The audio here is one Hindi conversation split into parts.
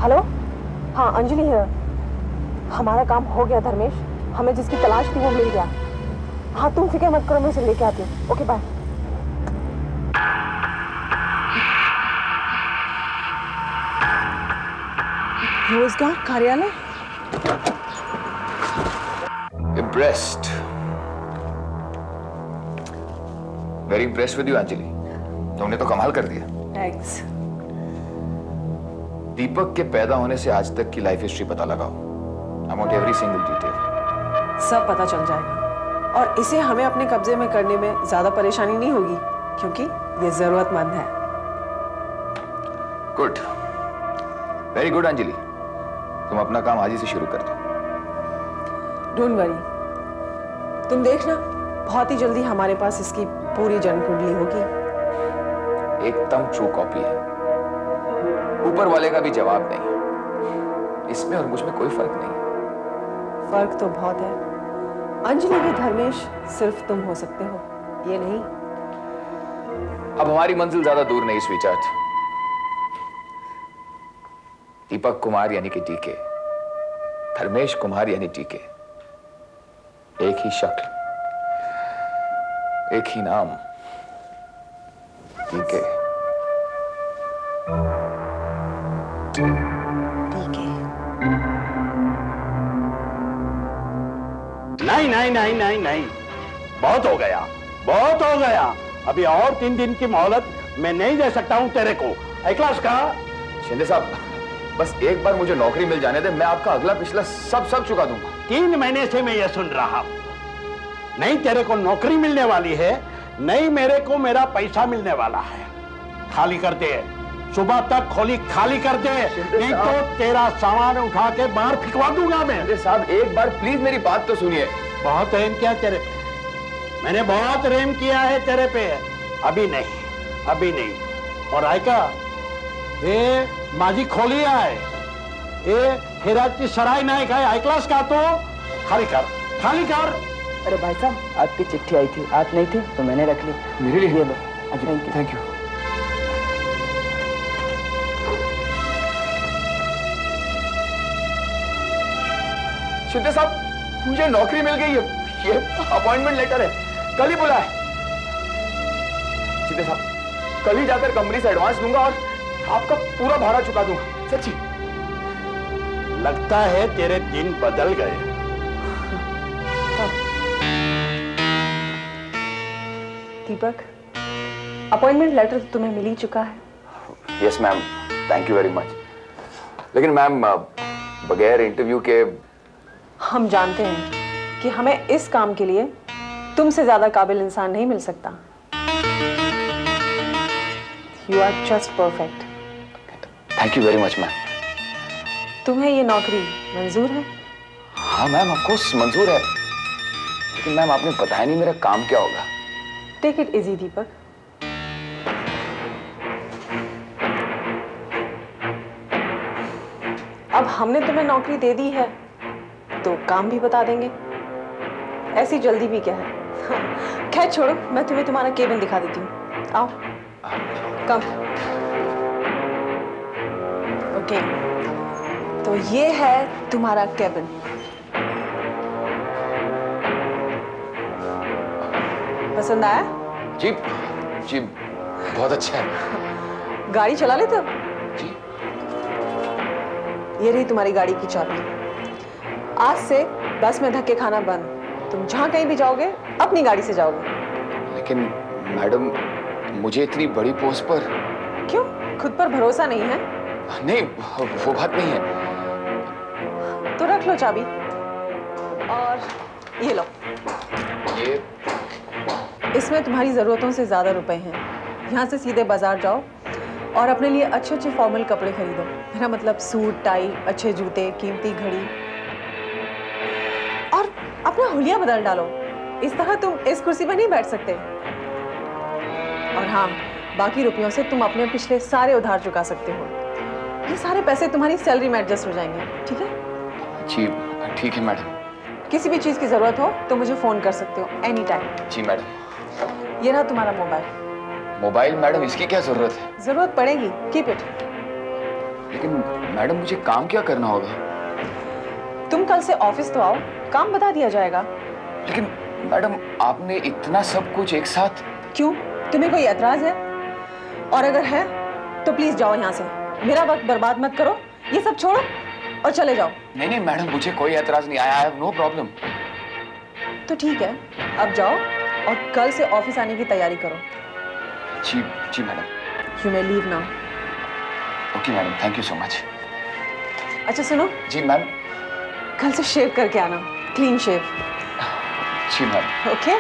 हेलो, हाँ अंजलि है। हमारा काम हो गया धर्मेश, हमें जिसकी तलाश थी वो मिल गया। हाँ तुम फिक्र मत करो, मैं उसे लेके आती हूँ। Okay bye. रोजगार कार्यालय। Impressed. Very impressed with you, Anjali. तुमने तो कमाल कर दिया। थैंक्स। दीपक के पैदा होने से आज तक की लाइफ हिस्ट्री पता लगाओ। I want every single detail. सब पता चल जाएगा और इसे हमें अपने कब्जे में करने में ज्यादा परेशानी नहीं होगी क्योंकि ये जरूरतमंद है। Good, very good Anjali. तुम अपना काम आज ही से शुरू कर दो। डोंट वरी, तुम देखना बहुत ही जल्दी हमारे पास इसकी पूरी जन्म कुंडली होगी। एकदम ट्रू कॉपी है, ऊपर वाले का भी जवाब नहीं। इसमें और मुझ में कोई फर्क नहीं। फर्क तो बहुत है। अंजलि की धर्मेश सिर्फ तुम हो सकते हो, ये नहीं। अब हमारी मंजिल ज्यादा दूर नहीं स्वीचार्ट। दीपक कुमार यानी कि टीके, धर्मेश कुमार यानी टीके। एक ही शक्ल, एक ही नाम, टीके। नहीं नहीं नहीं नहीं नहीं, बहुत हो गया, बहुत हो गया। अभी और 3 दिन की मोहलत मैं नहीं दे सकता हूं तेरे को। क्लास का शिंदे साहब, बस एक बार मुझे नौकरी मिल जाने दे, मैं आपका अगला पिछला सब चुका दूंगा। 3 महीने से मैं ये सुन रहा हूं। नहीं तेरे को नौकरी मिलने वाली है, नहीं मेरे को मेरा पैसा मिलने वाला है। खाली कर दे, सुबह तक खोली खाली कर दे, नहीं तो तेरा सामान उठा के बाहर फिकवा दूंगा मैं। शिंदे साहब एक बार प्लीज मेरी बात तो सुनिए। बहुत रेम किया तेरे पे, मैंने बहुत रेम किया है तेरे पे। अभी नहीं, अभी नहीं। और आयका ये माझी खोली है, ये हिराची सराय नायक है, हाई क्लास का। तो खाली कर, खाली कर। अरे भाई साहब, आपकी चिट्ठी आई थी, आप नहीं थे तो मैंने रख ली। मेरे लिए? ये लो। Thank you. शिंदे साहब, मुझे नौकरी मिल गई है, ये अपॉइंटमेंट लेटर है, कल ही बुलाए। शिंदे साहब, कल ही जाकर कंपनी से एडवांस दूंगा और आपका पूरा भाड़ा चुका दूंगा, सच्ची। लगता है तेरे दिन बदल गए। दीपक, अपॉइंटमेंट लेटर तो तुम्हें मिल ही चुका है। Yes ma'am, thank you very much. लेकिन मैम, बगैर इंटरव्यू के। हम जानते हैं कि हमें इस काम के लिए तुमसे ज्यादा काबिल इंसान नहीं मिल सकता। You are just perfect. Thank you very much ma'am. तुम्हें ये नौकरी मंजूर है? हाँ मैम, ऑफ कोर्स मंजूर है। लेकिन मैम आपने बताया नहीं मेरा काम क्या होगा। टेक इट इजी दीपक। अब हमने तुम्हें नौकरी दे दी है तो काम भी बता देंगे। ऐसी जल्दी भी क्या है। खैर छोड़ो, मैं तुम्हें तुम्हारा केबिन दिखा देती हूँ। आओ, कम। ओके, तो ये है तुम्हारा केबिन। पसंद आया? जी जी, बहुत अच्छा है। गाड़ी चला लेते हो? जी। ये रही तुम्हारी गाड़ी की चाबी। आज से बस में धक्के खाना बंद। तुम जहां कहीं भी जाओगे अपनी गाड़ी से जाओगे। लेकिन मैडम, मुझे इतनी बड़ी पोस्ट पर। क्यों, खुद पर भरोसा नहीं है? नहीं, वो बात नहीं है। तो रख लो चाबी और ये लो। ये इसमें तुम्हारी जरूरतों से ज्यादा रुपए हैं। यहाँ से सीधे बाजार जाओ और अपने लिए अच्छे अच्छे फॉर्मल कपड़े खरीदो। मेरा मतलब सूट, टाई, अच्छे जूते, कीमती घड़ी, और अपना हुलिया बदल डालो। इस तरह तुम इस कुर्सी पर नहीं बैठ सकते। और हाँ, बाकी रुपयों से तुम अपने पिछले सारे उधार चुका सकते हो। ये सारे पैसे तुम्हारी सैलरी में एडजस्ट हो जाएंगे, ठीक है? जी ठीक है मैडम। किसी भी चीज की जरूरत हो तो मुझे फोन कर सकते हो एनी टाइम। जी मैडम। ये रहा तुम्हारा मोबाइल। मोबाइल मैडम, इसकी क्या जरूरत है? जरूरत पड़ेगी, कीप इट। लेकिन मैडम मुझे काम क्या करना होगा? तुम कल से ऑफिस तो आओ, काम बता दिया जाएगा। लेकिन मैडम आपने इतना सब कुछ एक साथ। क्यों, तुम्हें कोई एतराज है? और अगर है तो प्लीज जाओ यहाँ से, मेरा वक्त बर्बाद मत करो। ये सब छोड़ो और चले जाओ। नहीं नहीं मैडम, मुझे कोई एतराज नहीं आया, आई हैव नो प्रॉब्लम। तो ठीक है, अब जाओ और कल से ऑफिस आने की तैयारी करो। जी जी madam. You may leave now. Okay madam, thank you so much. अच्छा सुनो। जी मैम। कल से शेव करके आना, क्लीन शेव। जी मैम। ओके।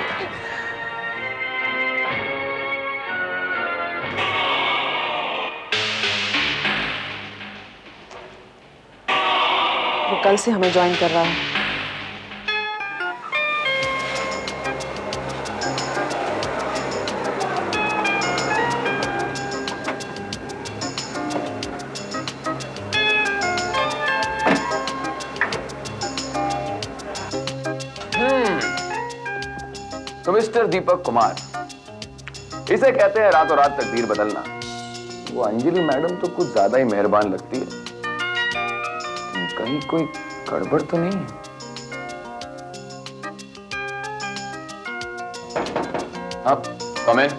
वो कल से हमें ज्वाइन कर रहा है। तो मिस्टर दीपक कुमार, इसे कहते हैं रातों रात तकदीर बदलना। वो अंजलि मैडम तो कुछ ज्यादा ही मेहरबान लगती है। कहीं कोई गड़बड़ तो नहीं है? आप कम इन।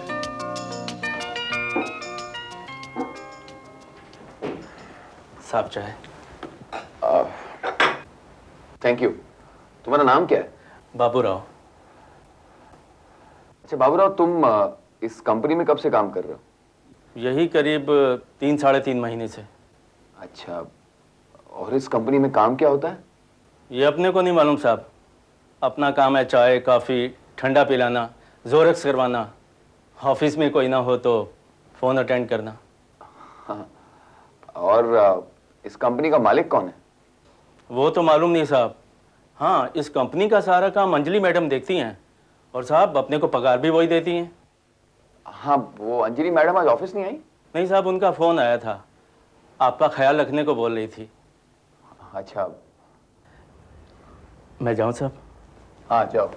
साहब चाहे। Thank you. तुम्हारा नाम क्या है? बाबूराव। अच्छा बाबूराव, तुम इस कंपनी में कब से काम कर रहे हो? यही करीब 3 साढ़े 3 महीने से। अच्छा, और इस कंपनी में काम क्या होता है? ये अपने को नहीं मालूम साहब। अपना काम है चाय कॉफ़ी ठंडा पिलाना, जोरक्स करवाना, ऑफिस में कोई ना हो तो फ़ोन अटेंड करना। हाँ। और इस कंपनी का मालिक कौन है? वो तो मालूम नहीं साहब। हाँ, इस कंपनी का सारा काम अंजलि मैडम देखती हैं और साहब अपने को पगार भी वही देती हैं। हाँ, वो अंजलि मैडम आज ऑफिस नहीं आई? नहीं साहब, उनका फ़ोन आया था, आपका ख्याल रखने को बोल रही थी। अच्छा, मैं जाऊँ साहब? हाँ जाओ।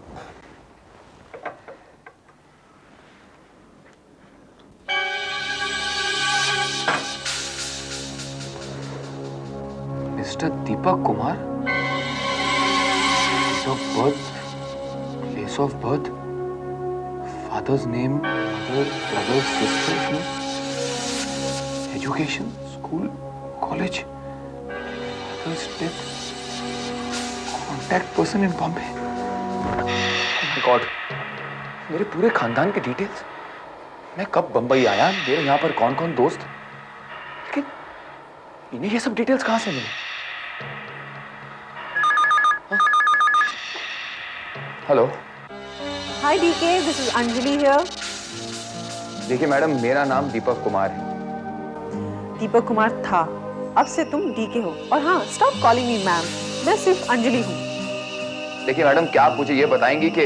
Mister Deepak Kumar, place of birth, father's name, mother, brother, sisters name, education, school, college, father's death, contact person in Bombay. God, मेरे पूरे खानदान के डिटेल्स। मैं कब बंबई आया, मेरे यहाँ पर कौन कौन दोस्त, लेकिन इन्हें ये सब डिटेल्स कहाँ से मिले? Hello. Hi DK, this is Anjali here. देखिए मैडम, मेरा नाम दीपक कुमार है। दीपक कुमार था, अब से तुम डीके हो। और हाँ, स्टॉप कॉलिंग मी मैम, मैं सिर्फ अंजलि हूँ। देखिए मैडम, क्या आप मुझे ये बताएंगी कि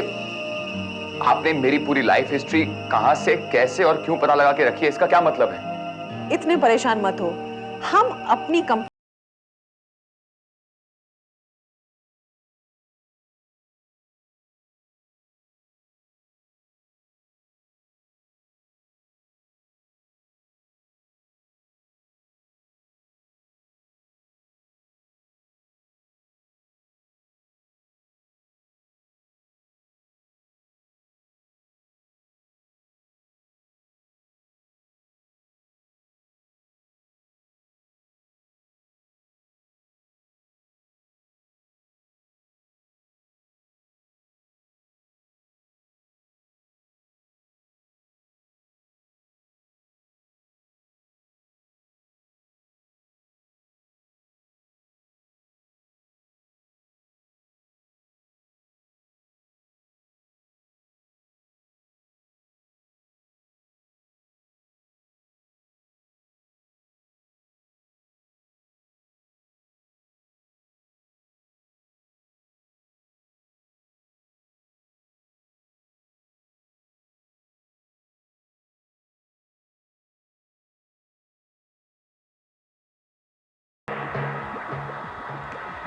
आपने मेरी पूरी लाइफ हिस्ट्री कहां से, कैसे और क्यों पता लगा के रखी है? इसका क्या मतलब है? इतने परेशान मत हो, हम अपनी कंपनी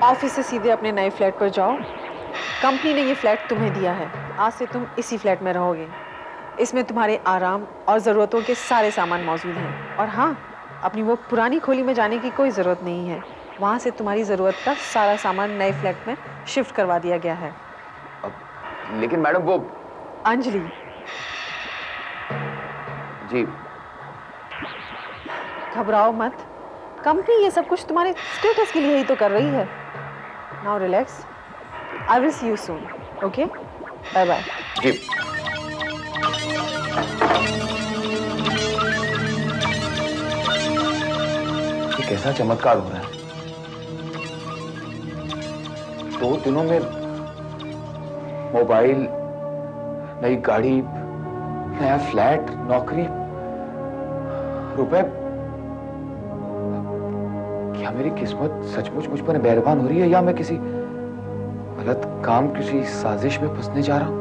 ऑफिस से सीधे अपने नए फ्लैट पर जाओ। कंपनी ने ये फ्लैट तुम्हें दिया है, आज से तुम इसी फ्लैट में रहोगे। इसमें तुम्हारे आराम और ज़रूरतों के सारे सामान मौजूद हैं। और हाँ, अपनी वो पुरानी खोली में जाने की कोई ज़रूरत नहीं है। वहाँ से तुम्हारी ज़रूरत का सारा सामान नए फ्लैट में शिफ्ट करवा दिया गया है। लेकिन मैडम वो अंजलि, जी घबराओ मत। कंपनी ये सब कुछ तुम्हारे स्टेटस के लिए ही तो कर रही है। Now relax. I will see you soon. Okay, bye bye. जी ये कैसा चमत्कार हो रहा है? 2 दिनों में मोबाइल, नई गाड़ी, नया फ्लैट, नौकरी, रुपए। क्या मेरी किस्मत सचमुच मुझ पर मेहरबान हो रही है या मैं किसी गलत काम, किसी साजिश में फंसने जा रहा हूं?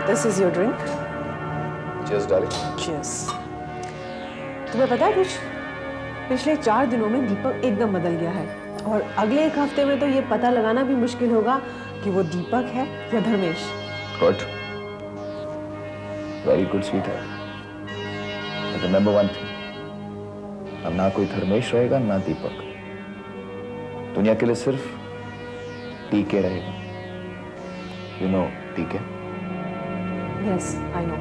This is your drink. Cheers darling. Cheers. तुम्हें पता है कुछ? पिछले 4 दिनों में दीपक एकदम बदल गया है और अगले 1 हफ्ते में तो ये पता लगाना भी मुश्किल होगा कि वो दीपक है या Dharmesh. Good, very good sweetheart. But remember one thing, अब ना कोई धर्मेश रहेगा ना दीपक। दुनिया के लिए सिर्फ टीके रहेगा। यू नो टीके? Yes, I know.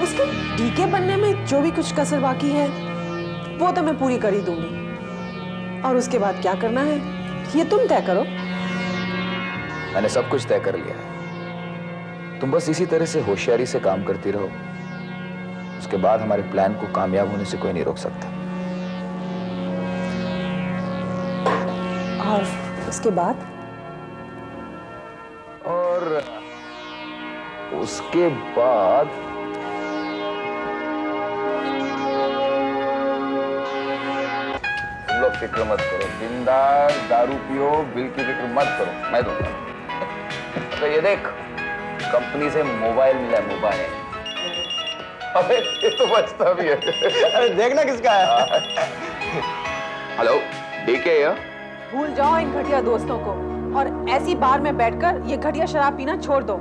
उसके डीके बनने में जो भी कुछ कसर बाकी है वो तो मैं पूरी कर ही दूंगी। और उसके बाद क्या करना है ये तुम तय करो। मैंने सब कुछ तय कर लिया है। तुम बस इसी तरह से होशियारी से काम करती रहो। उसके बाद हमारे प्लान को कामयाब होने से कोई नहीं रोक सकता। और उसके बाद? और उसके बाद तुम लोग फिक्र मत करो, बिंदास दारू पियो, बिल की फिक्र मत करो, मैं दूंगा। तो ये देख, कंपनी से मोबाइल मिला, मोबाइल। अबे ये तो बचता भी है। अरे देखना किसका है। हेलो, डीके या? भूल जाओ इन घटिया दोस्तों को और ऐसी बार में बैठकर ये घटिया शराब पीना छोड़ दो।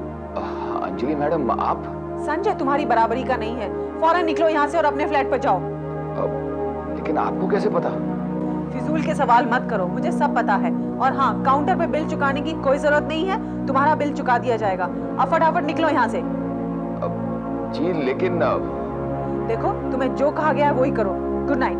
अंजलि मैडम, आप? संजय तुम्हारी बराबरी का नहीं है। फौरन निकलो यहाँ से और अपने फ्लैट पर जाओ। लेकिन आपको कैसे पता? फिजूल के सवाल मत करो, मुझे सब पता है। और हाँ, काउंटर पे बिल चुकाने की कोई जरूरत नहीं है, तुम्हारा बिल चुका दिया जाएगा। अब फटाफट निकलो यहाँ से। जी लेकिन देखो, तुम्हें जो कहा गया है वही करो। Good night.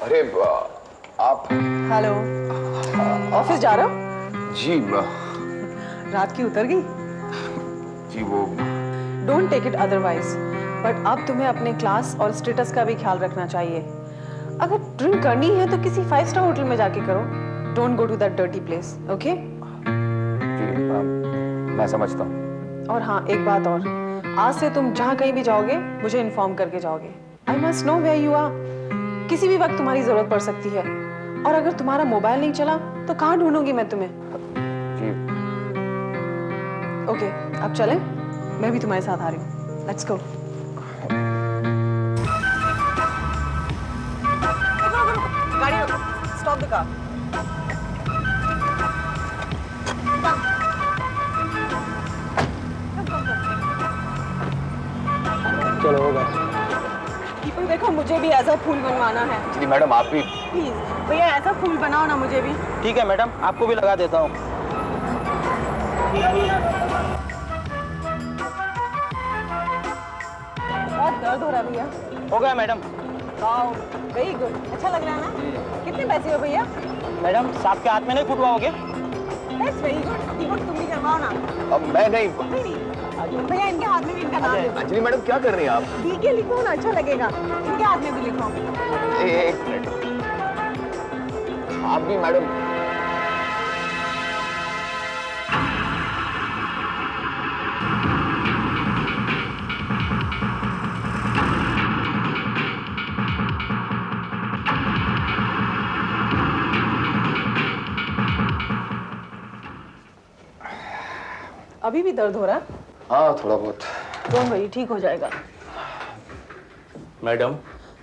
अरे आप? हेलो, ऑफिस जा रहे हो? जी रात की उतर गई? जी वो don't take it otherwise, but अब तुम्हें अपने क्लास और स्टेटस का भी ख्याल रखना चाहिए। अगर ड्रिंक करनी है तो किसी 5 स्टार होटल में जाके करो। Don't go to that dirty place, okay? जी मैं समझता हूँ। और हाँ, एक बात और, आज से तुम जहाँ कहीं भी जाओगे मुझे इन्फॉर्म करके जाओगे। I must know where you are. किसी भी वक्त तुम्हारी जरूरत पड़ सकती है। और अगर तुम्हारा मोबाइल नहीं चला तो कहाँ ढूंढूंगी मैं तुम्हें? जी ओके, अब चलें? मैं भी तुम्हारे साथ आ रही हूँ। Let's go. गाड़ी रोको, स्टॉप द कार। चलो होगा। दीपक देखो, मुझे भी ऐसा फूल बनवाना है। जी मैडम, आप भी प्लीज भैया, ऐसा फूल बनाओ ना मुझे भी। ठीक है मैडम, आपको भी लगा देता हूँ। बहुत दर्द हो रहा है भैया। हो गया मैडम। Wow, very good. अच्छा लग रहा है ना? कितने पैसे हो भैया? मैडम सांप के हाथ में नहीं फुटवाओगे? That's very good. दीपक तुम भी करवाओ ना। अब मैं नहीं। नहीं, भैया इनके हाथ में भी इनका नाम लिखो। अंजलि मैडम क्या कर रही हैं आप? डीके लिखो ना, अच्छा लगेगा। इनके हाथ में भी लिखो। एक मिनट, आप भी मैडम। अभी भी दर्द हो रहा है? हाँ थोड़ा बहुत। डोंट वरी, ठीक हो जाएगा। मैडम,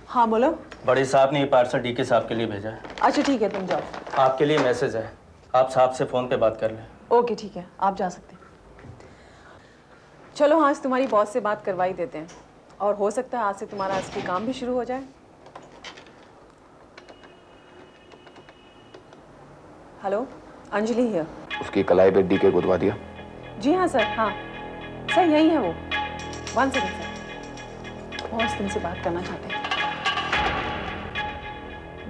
हाँ बोलो। बड़े साहब ने ये पार्सल डीके साहब के लिए भेजा है। अच्छा ठीक है, तुम जाओ। आपके लिए मैसेज है, आप साहब से फ़ोन पे बात कर लें। ओके ठीक है, आप जा सकते हैं। चलो आज तुम्हारी बॉस से बात करवा ही देते हैं, और हो सकता है आज से तुम्हारा असली काम भी शुरू हो जाए। Hello, Anjali here. उसकी कलाई पे डीके गुदवा दिया? जी हाँ सर, हाँ सर यही है वो। 1 सेकंड सर, बॉस तुमसे बात करना चाहते हैं।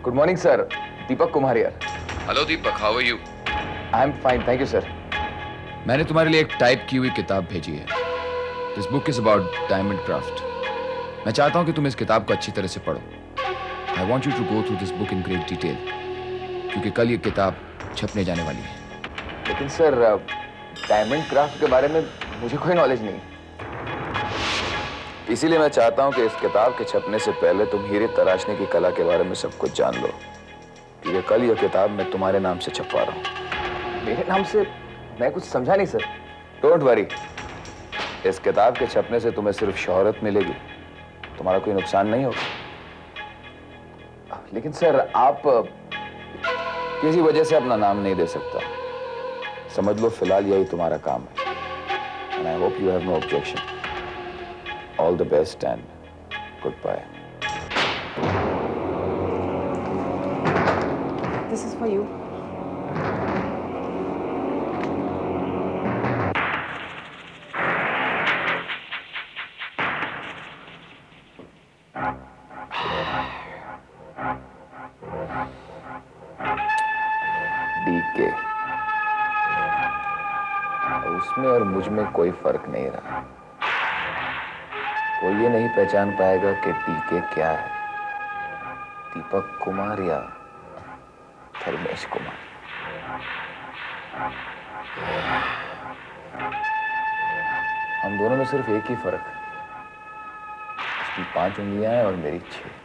Good morning sir, Deepak Kumar यार। Hello Deepak, how are you? I am fine, thank you sir. मैंने तुम्हारे लिए एक टाइप की हुई किताब भेजी है। This book is about diamond craft. मैं चाहता हूं कि तुम इस किताब को अच्छी तरह से पढ़ो। I want you to go through this book in great detail, क्योंकि कल ये किताब छपने जाने वाली है। लेकिन सर, डायमंड क्राफ्ट के बारे में मुझे कोई नॉलेज नहीं। इसीलिए मैं चाहता हूं कि इस किताब के छपने से पहले तुम हीरे तराशने की कला के बारे में सब कुछ जान लो, क्योंकि कल यह किताब मैं तुम्हारे नाम से छपवा रहा हूं। मेरे नाम से? मैं कुछ समझा नहीं सर। डोंट वरी, इस किताब के छपने से तुम्हें सिर्फ शोहरत मिलेगी, तुम्हारा कोई नुकसान नहीं होगा। लेकिन सर आप किसी वजह से अपना नाम नहीं दे सकता। समझ लो फिलहाल यही तुम्हारा काम है। And I hope you have no objection. All the best and good bye. This is for you. DK, उसमें और मुझ में कोई फर्क नहीं रहा। कोई ये नहीं पहचान पाएगा कि डीके क्या है, दीपक कुमार या धर्मेश कुमार। हम दोनों में सिर्फ एक ही फर्क है, उसकी 5 उंगलियां हैं और मेरी 6।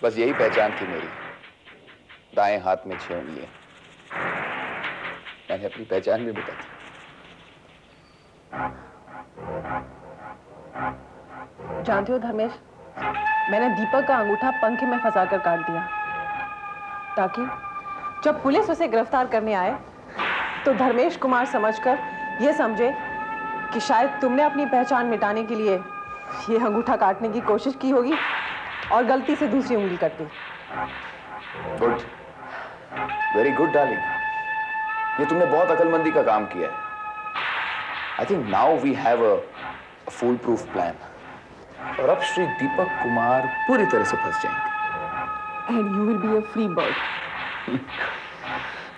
बस यही पहचान थी मेरी, दाएं हाथ में 6 उंगलियां। मैंने अपनी पहचान भी बता दी। जानते हो धर्मेश, मैंने दीपक का अंगूठा पंखे में फंसाकर काट दिया, ताकि जब पुलिस उसे गिरफ्तार करने आए तो धर्मेश कुमार समझकर यह समझे कि शायद तुमने अपनी पहचान मिटाने के लिए ये अंगूठा काटने की कोशिश की होगी और गलती से दूसरी उंगली कट गई। Good, very good darling. ये तुमने बहुत अकलमंदी का काम किया है। I think now we have a foolproof plan. और अब श्री दीपक कुमार पूरी तरह से फंस जाएंगे। And you will be a free bird.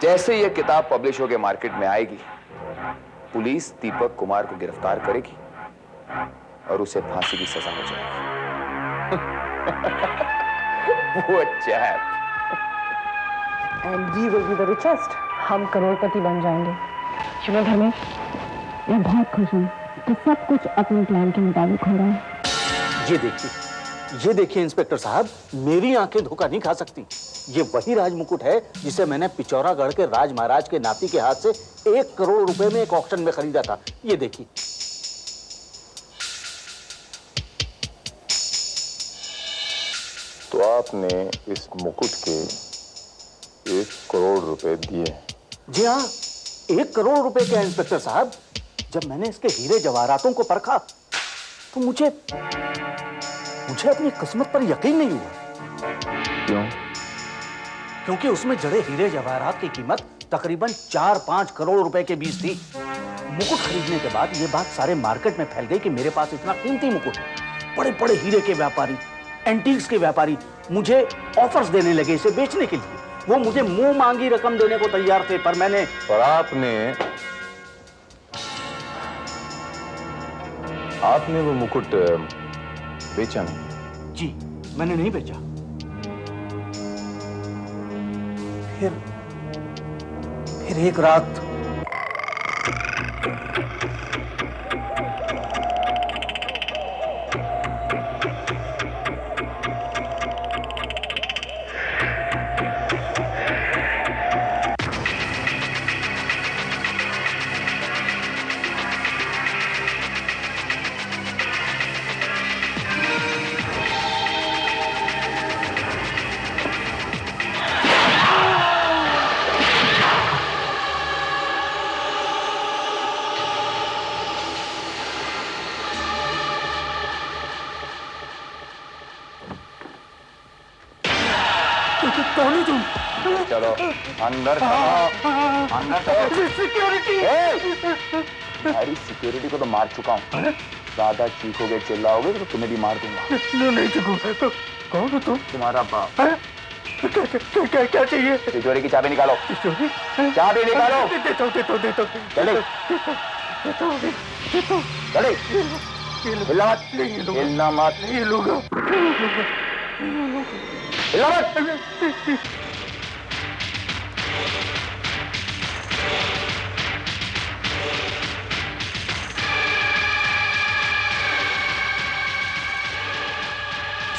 जैसे ये किताब पब्लिश होकर मार्केट में आएगी, पुलिस दीपक कुमार को गिरफ्तार करेगी और उसे फांसी की सजा हो जाएगी। वो chap. And we will be the richest. हम करोड़पति बन जाएंगे। यू नो धर्मेश, मैं बहुत खुश हूँ कि सब कुछ अपने प्लान के मुताबिक हो रहा है। ये देखिए इंस्पेक्टर साहब, मेरी आंखें धोखा नहीं खा सकती। ये वही राज मुकुट है जिसे मैंने पिचौरागढ़ के राज महाराज के नाती के हाथ से 1 करोड़ रुपए में एक ऑक्शन में खरीदा था। ये देखिए। तो आपने इस मुकुट के 1 करोड़ रुपए दिए? जी हाँ, 1 करोड़ रुपए के इंस्पेक्टर साहब। जब मैंने इसके हीरे जवाहरातों को परखा तो मुझे अपनी किस्मत पर यकीन नहीं हुआ। क्यों? क्योंकि उसमें जड़े हीरे जवाहरात की कीमत तकरीबन 4-5 करोड़ रुपए के बीच थी। मुकुट खरीदने के बाद यह बात सारे मार्केट में फैल गई कि मेरे पास इतना कीमती मुकुट है। बड़े बड़े हीरे के व्यापारी, एंटीक्स के व्यापारी मुझे ऑफर्स देने लगे इसे बेचने के लिए। वो मुझे मुंह मांगी रकम देने को तैयार थे, पर आपने वो मुकुट बेचा नहीं? जी, मैंने नहीं बेचा। फिर एक रात चलो अंदर चलो, अंदर चलो। सिक्योरिटी। तुम्हारी सिक्योरिटी को तो मार चुका हूँ। ज्यादा चीखोगे चिल्लाओगे तो तुम्हें भी मार दूंगा। नहीं चुकूंगा। कौन हो तुम? तुम्हारा बाप। क्या चाहिए? तिजोरी की चाबी निकालो। चाबी निकालो। चले चले। हिलना मत, हिलना मत, हिलना मत।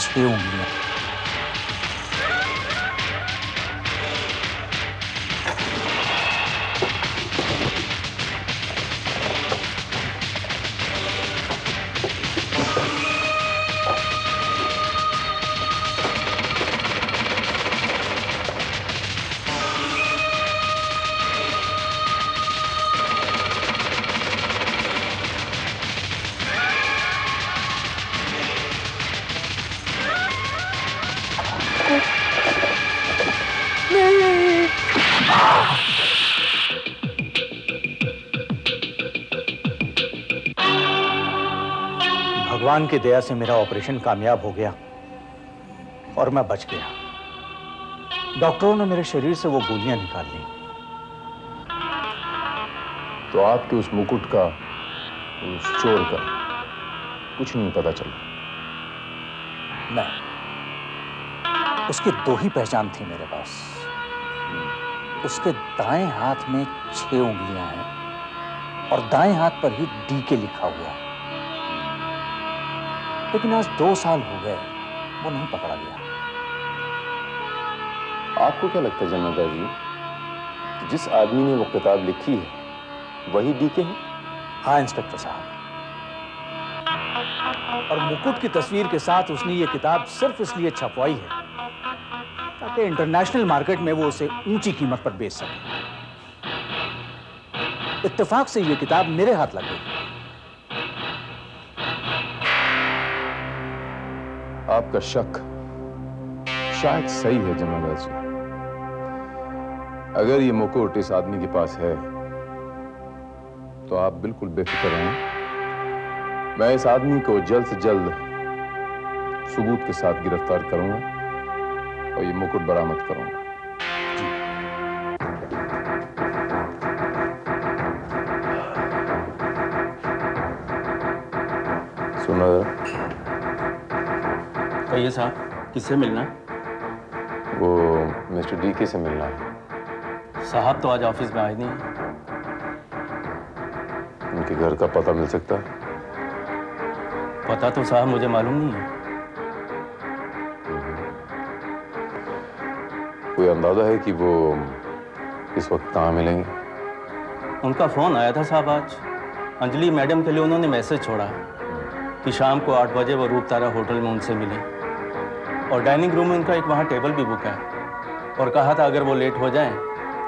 छह उंगलियां। भगवान की दया से मेरा ऑपरेशन कामयाब हो गया और मैं बच गया। डॉक्टरों ने मेरे शरीर से वो गोलियां निकाल ली। तो आपके उस मुकुट का, उस चोर का कुछ नहीं पता चला? नहीं, उसकी 2 ही पहचान थी मेरे पास। उसके दाएं हाथ में 6 उंगलियां हैं और दाएं हाथ पर ही डीके लिखा हुआ है। लेकिन आज 2 साल हो गए, वो नहीं पकड़ा गया। आपको क्या लगता है जमादार जी, जिस आदमी ने वो किताब लिखी है वही डीके है? हाँ इंस्पेक्टर साहब, और मुकुट की तस्वीर के साथ उसने ये किताब सिर्फ इसलिए छपवाई है ताकि इंटरनेशनल मार्केट में वो उसे ऊंची कीमत पर बेच सके। इत्तेफाक से ये किताब मेरे हाथ लग गई। आपका शक शायद सही है जमादार जी, अगर ये मुकुट इस आदमी के पास है तो आप बिल्कुल बेफिक्र रहें। मैं इस आदमी को जल्द से जल्द सबूत के साथ गिरफ्तार करूंगा और ये मुकुट बरामद करूंगा। सुनो जरा। कहिए साहब, किससे मिलना है? वो मिस्टर डीके से मिलना है। साहब तो आज ऑफिस में आए नहीं हैं। उनके घर का पता मिल सकता है? पता तो साहब मुझे मालूम नहीं है। कोई अंदाजा है कि वो इस वक्त कहाँ मिलेंगे? उनका फोन आया था साहब आज। अंजलि मैडम के लिए उन्होंने मैसेज छोड़ा कि शाम को 8 बजे वो रूप तारा होटल में उनसे मिले, और डाइनिंग रूम में उनका एक वहाँ टेबल भी बुक है, और कहा था अगर वो लेट हो जाएं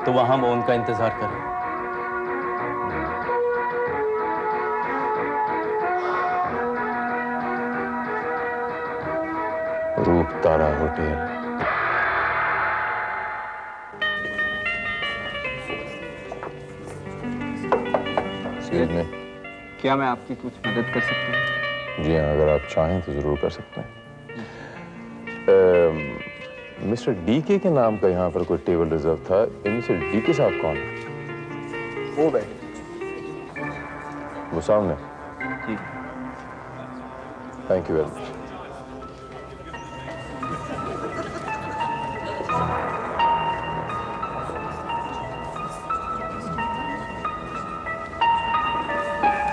तो वहाँ वो उनका इंतजार करें। रूप तारा होटल। में क्या मैं आपकी कुछ मदद कर सकता हूँ? जी हाँ, अगर आप चाहें तो जरूर कर सकते हैं। मिस्टर डीके के नाम का यहाँ पर कोई टेबल रिजर्व था। इनमें से डीके साहब कौन है? वो बैठे। वो सामने। जी। Thank you very much.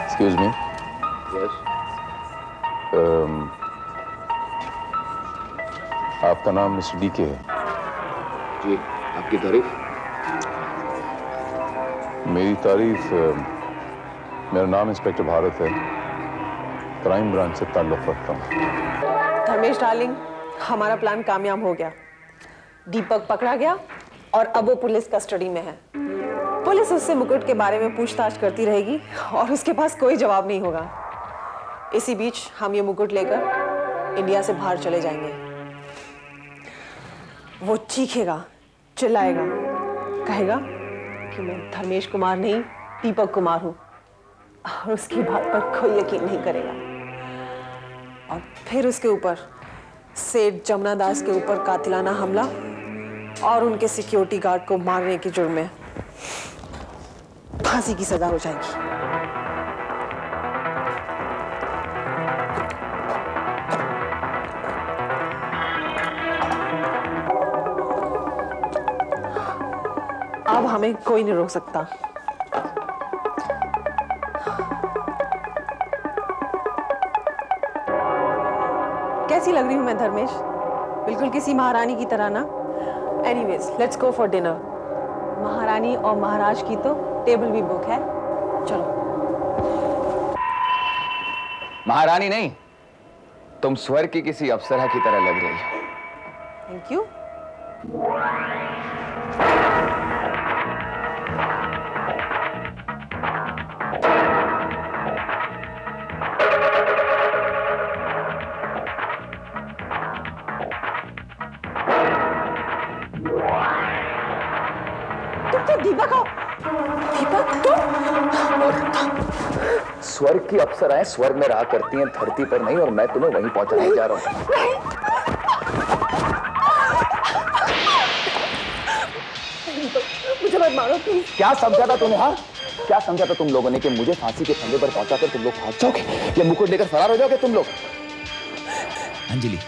Excuse me. Yes. आपका नाम मिस्टर डीके है? जी, आपकी तारीफ? मेरी तारीफ। मेरा नाम इंस्पेक्टर भारत है, क्राइम ब्रांच से ताल्लुक रखता हूँ। धर्मेश डार्लिंग, हमारा प्लान कामयाब हो गया। दीपक पकड़ा गया और अब वो पुलिस कस्टडी में है। पुलिस उससे मुकुट के बारे में पूछताछ करती रहेगी और उसके पास कोई जवाब नहीं होगा। इसी बीच हम ये मुकुट लेकर इंडिया से बाहर चले जाएंगे। वो चीखेगा, चिल्लाएगा, कहेगा कि मैं धर्मेश कुमार नहीं, दीपक कुमार हूं, और उसकी बात पर कोई यकीन नहीं करेगा। और फिर उसके ऊपर सेठ जमुना दास के ऊपर कातिलाना हमला और उनके सिक्योरिटी गार्ड को मारने के जुर्म में फांसी की सजा हो जाएगी। अब हमें कोई नहीं रोक सकता। कैसी लग रही हूं मैं धर्मेश? बिल्कुल किसी महारानी की तरह ना? Anyways, let's go for dinner. महारानी और महाराज की तो टेबल भी बुक है। चलो। महारानी नहीं, तुम स्वर्ग की किसी अप्सरा की तरह लग रही हो। Thank you. दीपक हो। दीपक तुम? स्वर्ग की अप्सराएं स्वर्ग में रहा करती हैं, धरती पर नहीं, और मैं तुम्हें वहीं पहुंचाने जा रहा हूं। मुझे मत मारो प्लीज। क्या समझा था तुमने? हाँ, क्या समझा था तुम लोगों ने कि मुझे फांसी के फंदे पर पहुंचाकर तुम लोग भाग जाओगे या मुकुट लेकर फरार हो जाओगे तुम लोग? अंजलि,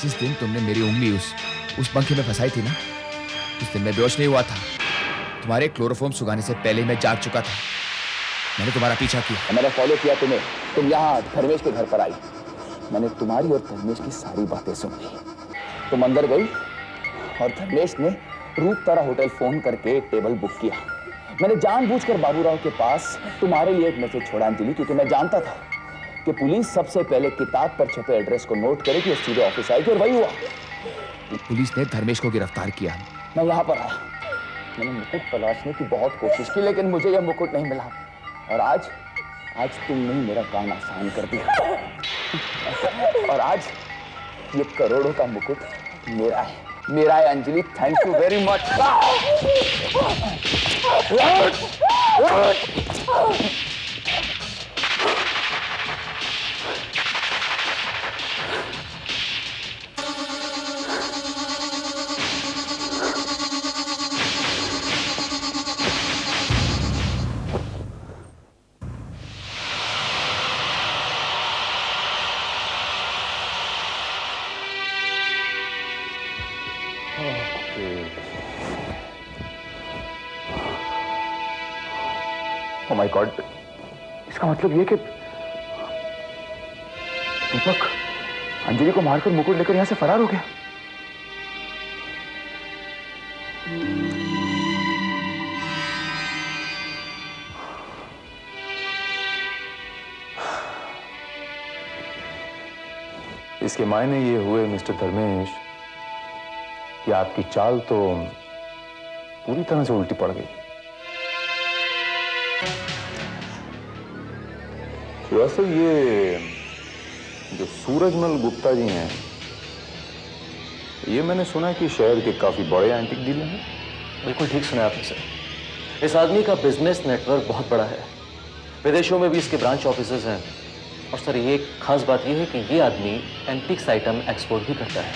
जिस दिन तुमने मेरी उंगली उस पंखे में फंसाई थी ना, उस दिन मैं बेहोश नहीं हुआ था। तुम्हारे क्लोरोफॉर्म सुगाने से पहले मैं जाग चुका था। मैंने तुम्हारा पीछा किया। मैंने फॉलो किया तुम्हें। तुम यहाँ धर्मेश के घर पर आई। मैंने तुम्हारी और धर्मेश की सारी बातें सुन ली। तुम अंदर गई और धर्मेश ने रूप तारा होटल फोन करके एक टेबल बुक किया। मैंने जानबूझकर बाबूराव के पास तुम्हारे लिए एक मैसेज छोड़ा अंजलि, क्योंकि मैं जानता था कि पुलिस सबसे पहले किताब पर छपे एड्रेस को नोट करेगी और सीधे ऑफिस आएगी, और वही हुआ। पुलिस ने धर्मेश को गिरफ्तार किया। मैं यहाँ पर आया। मैंने मुकुट तलाशने की बहुत कोशिश की, लेकिन मुझे यह मुकुट नहीं मिला। और आज तुमने मेरा काम आसान कर दिया। और आज ये करोड़ों का मुकुट मेरा है। मेरा है Anjali, thank you very much. Oh my God, इसका मतलब ये कि दीपक अंजलि को मारकर मुकुट लेकर यहां से फरार हो गया। इसके मायने ये हुए मिस्टर धर्मेश कि आपकी चाल तो पूरी तरह से उल्टी पड़ गई। दरअसल ये जो सूरजमल गुप्ता जी हैं, ये मैंने सुना कि शहर के काफी बड़े एंटीक डीलर हैं। बिल्कुल ठीक सुना आपने सर। इस आदमी का बिजनेस नेटवर्क बहुत बड़ा है, विदेशों में भी इसके ब्रांच ऑफिसेज हैं। और सर ये एक खास बात यह है कि ये आदमी एंटीक्स आइटम एक्सपोर्ट भी करता है।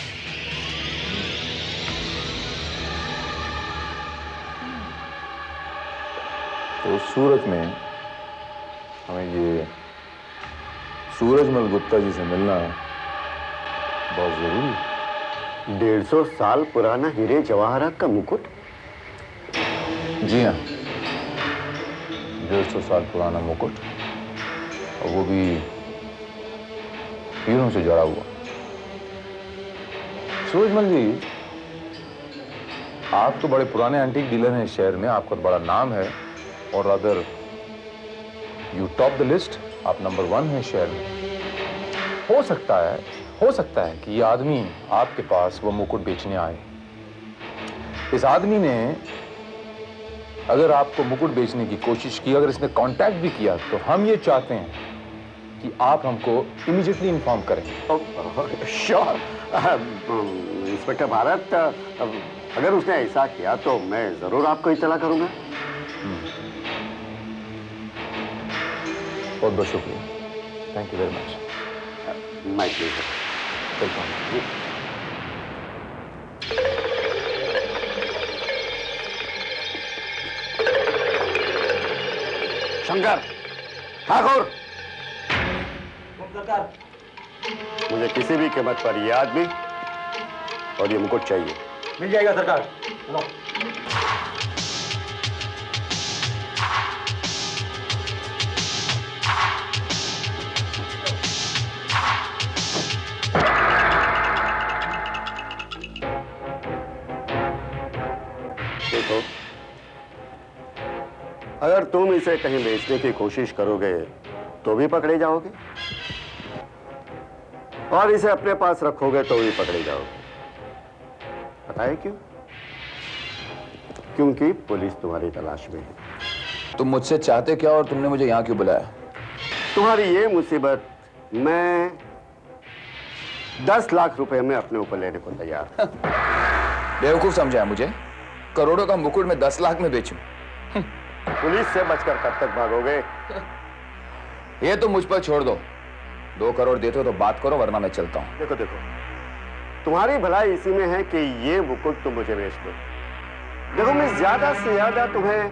तो सूरत में हमें ये सूरजमल गुप्ता जी से मिलना बहुत जरूरी है। 150 साल पुराना हीरे जवाहरात का मुकुट? जी हाँ, 150 साल पुराना मुकुट, और वो भी हीरों से जड़ा हुआ। सूरजमल जी, आप तो बड़े पुराने एंटीक डीलर हैं इस शहर में, आपका बड़ा नाम है, और अगर यू टॉप द लिस्ट, आप नंबर 1 हैं शहर में। हो सकता है कि ये आदमी आपके पास वो मुकुट बेचने आए। इस आदमी ने अगर आपको मुकुट बेचने की कोशिश की, अगर इसने कांटेक्ट भी किया, तो हम ये चाहते हैं कि आप हमको इमीडिएटली इन्फॉर्म करें। श्योर इंस्पेक्टर भारत, अगर उसने ऐसा किया तो मैं जरूर आपको इत्तला करूंगा। बहुत बहुत शुक्रिया, thank you very much. My pleasure. Welcome. Shankar, Thakur, मुझे किसी भी कीमत पर ये आदमी और ये मुकुट चाहिए। मिल जाएगा सरकार। देखो, अगर तुम इसे कहीं बेचने की कोशिश करोगे तो भी पकड़े जाओगे, और इसे अपने पास रखोगे तो भी पकड़े जाओगे। पता है क्यों? क्योंकि पुलिस तुम्हारी तलाश में है। तुम मुझसे चाहते क्या और तुमने मुझे यहां क्यों बुलाया? तुम्हारी ये मुसीबत मैं 10 लाख रुपए में अपने ऊपर लेने को तैयार हूं। बेवकूफ समझा है मुझे? करोड़ों का मुकुट में 10 लाख में बेचूं? पुलिस से बचकर कब तक भागोगे? ये तो मुझ पर छोड़ दो। 2 करोड़ देते हो तो बात करो, वरना मैं चलता हूं। देखो देखो, तुम्हारी भलाई इसी में है कि ये मुकुट तुम मुझे बेच दो। देखो, मैं ज्यादा से ज्यादा तुम्हें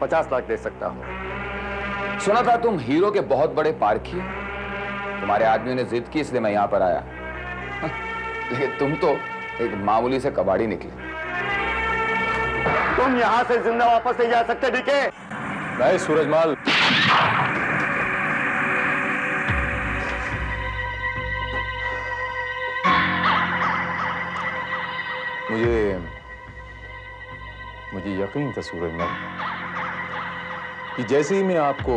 50 लाख दे सकता हूं। सुना था तुम हीरो के बहुत बड़े पारखी हो। तुम्हारे आदमियों ने जिद की, इसलिए मैं यहां पर आया। लेकिन तुम तो एक मामूली से कबाड़ी निकले। तुम यहां से जिंदा वापस नहीं जा सकते डीके। नहीं सूरजमल, मुझे यकीन था सूरजमल कि जैसे ही मैं आपको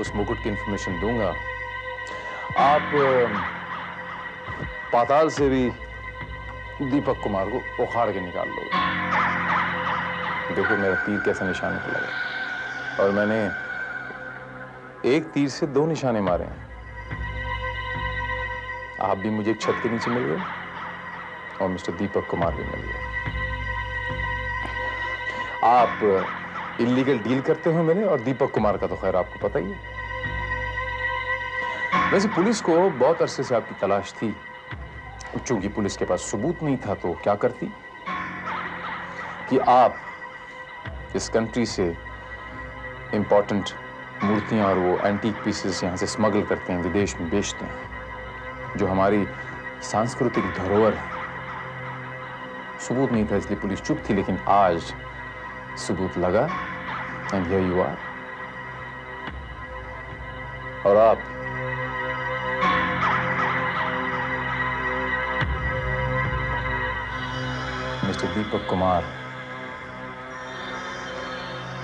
उस मुकुट की इंफॉर्मेशन दूंगा, आप पाताल से भी दीपक कुमार को उखाड़ के निकाल लोगे। देखो मेरा तीर कैसा निशाने पर लगा, और मैंने एक तीर से 2 निशाने मारे हैं। आप भी मुझे एक छत के नीचे मिल गए, और मिस्टर दीपक कुमार भी मिल गए। आप इलीगल डील करते हुए मिले और दीपक कुमार का तो खैर आपको पता ही है। वैसे पुलिस को बहुत अरसे से आपकी तलाश थी। चूंकि पुलिस के पास सबूत नहीं था तो क्या करती कि आप इस कंट्री से इंपॉर्टेंट मूर्तियां और वो एंटीक पीसेस यहां से स्मगल करते हैं, विदेश में बेचते हैं, जो हमारी सांस्कृतिक धरोहर है। सबूत नहीं था इसलिए पुलिस चुप थी, लेकिन आज सबूत लगा एंड हियर यू आर। और आप मिस्टर दीपक कुमार,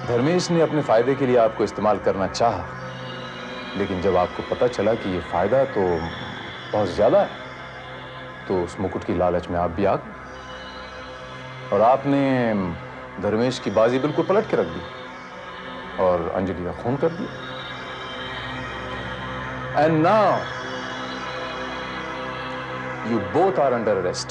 धर्मेश ने अपने फायदे के लिए आपको इस्तेमाल करना चाहा, लेकिन जब आपको पता चला कि ये फायदा तो बहुत ज्यादा है, तो उस मुकुट की लालच में आप भी आ गए और आपने धर्मेश की बाजी बिल्कुल पलट के रख दी और अंजलि का खून कर दिया। And now you both are under arrest.